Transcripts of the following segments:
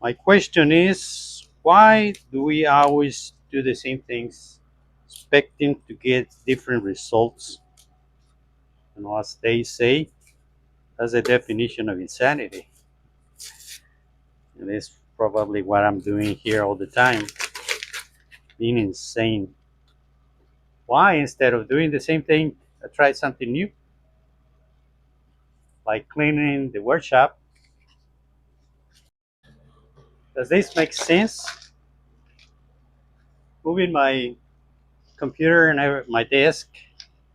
My question is, why do we always do the same things, expecting to get different results? As they say, that's the definition of insanity. And it's probably what I'm doing here all the time, being insane. Why, instead of doing the same thing, I try something new, like cleaning the workshop? Does this make sense? Moving my computer and my desk,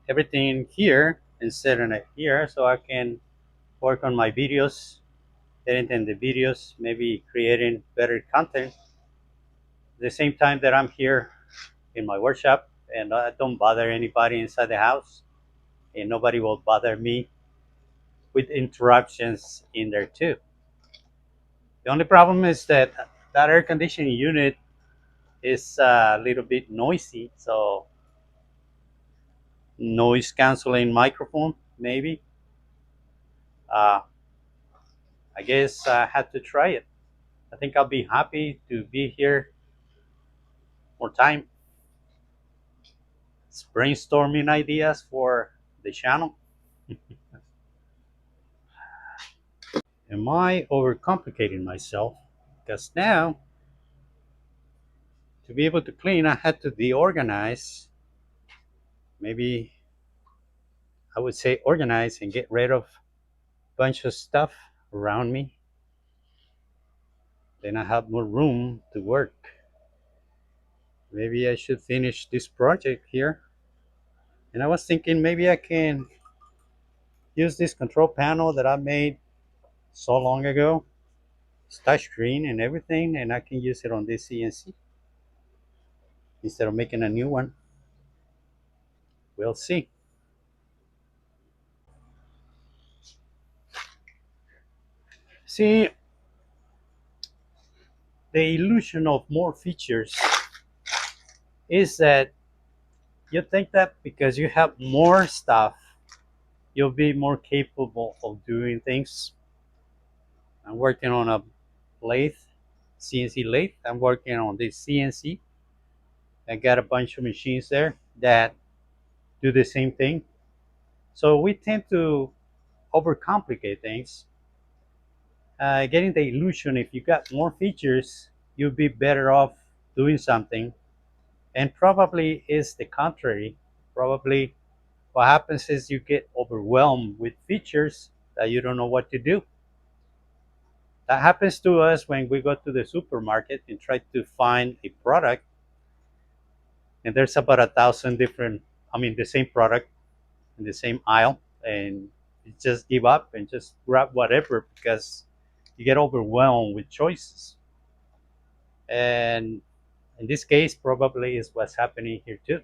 everything here, and setting it here so I can work on my videos, editing the videos, maybe creating better content. At the same time that I'm here in my workshop and I don't bother anybody inside the house, and nobody will bother me with interruptions in there too. The only problem is that that air conditioning unit is a little bit noisy, so noise canceling microphone maybe. Uh, I guess I had to try it. I think I'll be happy to be here more time, brainstorming ideas for the channel. Am I overcomplicating myself? Because now, to be able to clean, I had to deorganize. Maybe I would say organize and get rid of a bunch of stuff around me. Then I have more room to work. Maybe I should finish this project here. And I was thinking maybe I can use this control panel that I made so long ago. It's touch screen and everything, and I can use it on this CNC instead of making a new one. We'll see. See, the illusion of more features is that you think that because you have more stuff, you'll be more capable of doing things. I'm working on a lathe, CNC lathe. I'm working on this CNC. I got a bunch of machines there that do the same thing. So we tend to overcomplicate things, getting the illusion if you got more features, you'll be better off doing something. And probably is the contrary. Probably what happens is you get overwhelmed with features that you don't know what to do. That happens to us when we go to the supermarket and try to find a product, and there's about 1,000 different, I mean, the same product in the same aisle, and you just give up and just grab whatever because you get overwhelmed with choices. And in this case, probably is what's happening here too.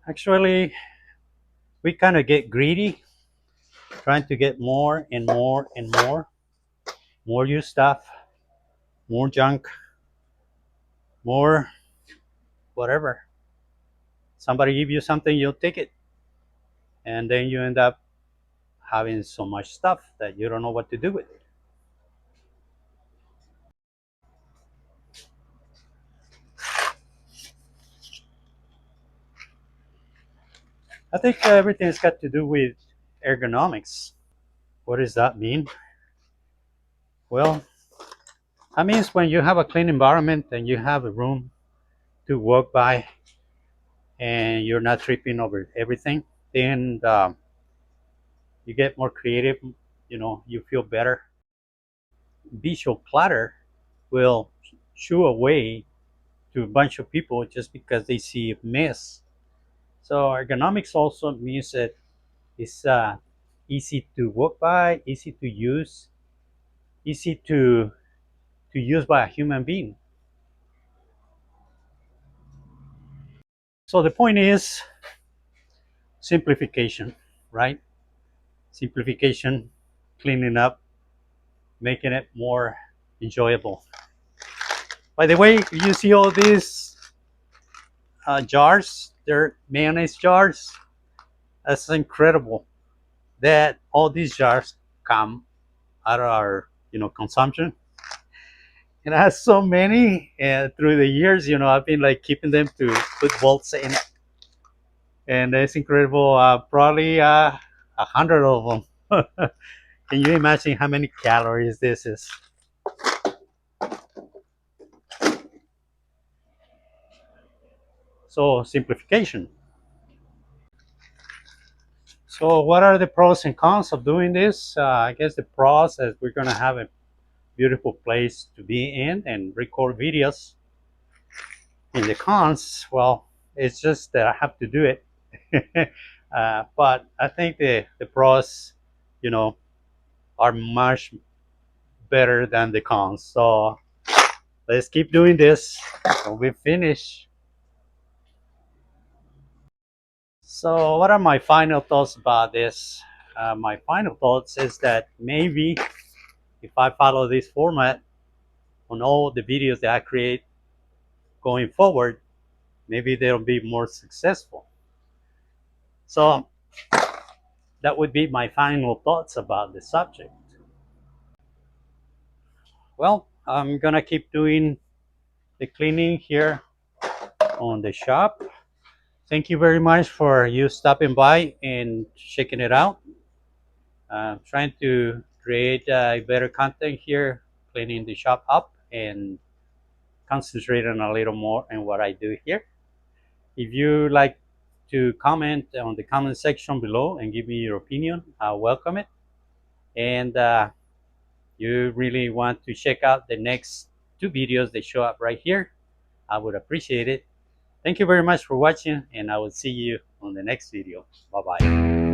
Actually, we kind of get greedy, trying to get more and more and more used stuff, more junk, more whatever. Somebody give you something, you'll take it, and then you end up having so much stuff that you don't know what to do with it. I think everything's got to do with ergonomics. What does that mean? Well, that means when you have a clean environment and you have a room to walk by and you're not tripping over everything, then you get more creative. You feel better. Visual clutter will shoo away to a bunch of people just because they see a mess. So ergonomics also means that it's easy to walk by, easy to use, easy to use by a human being. So the point is simplification, right? Simplification, cleaning up, making it more enjoyable. By the way, you see all these jars, they're mayonnaise jars. That's incredible that all these jars come out of our consumption. And I have so many, and through the years, I've been like keeping them to put bolts in, and it's incredible. Probably 100 of them. Can you imagine how many calories this is? So simplification. So what are the pros and cons of doing this? I guess the pros is we're gonna have a beautiful place to be in and record videos. In the cons, well, it's just that I have to do it. But I think the pros, you know, are much better than the cons. So let's keep doing this when we finish. So what are my final thoughts about this? My final thoughts is that maybe if I follow this format on all the videos that I create going forward, maybe they'll be more successful. So that would be my final thoughts about the subject. Well, I'm gonna keep doing the cleaning here on the shop. Thank you very much for you stopping by and checking it out. Trying to create better content here, cleaning the shop up and concentrating a little more on what I do here. If you like to comment on the comment section below and give me your opinion, I welcome it. And you really want to check out the next two videos that show up right here, I would appreciate it. Thank you very much for watching, and I will see you on the next video. Bye bye.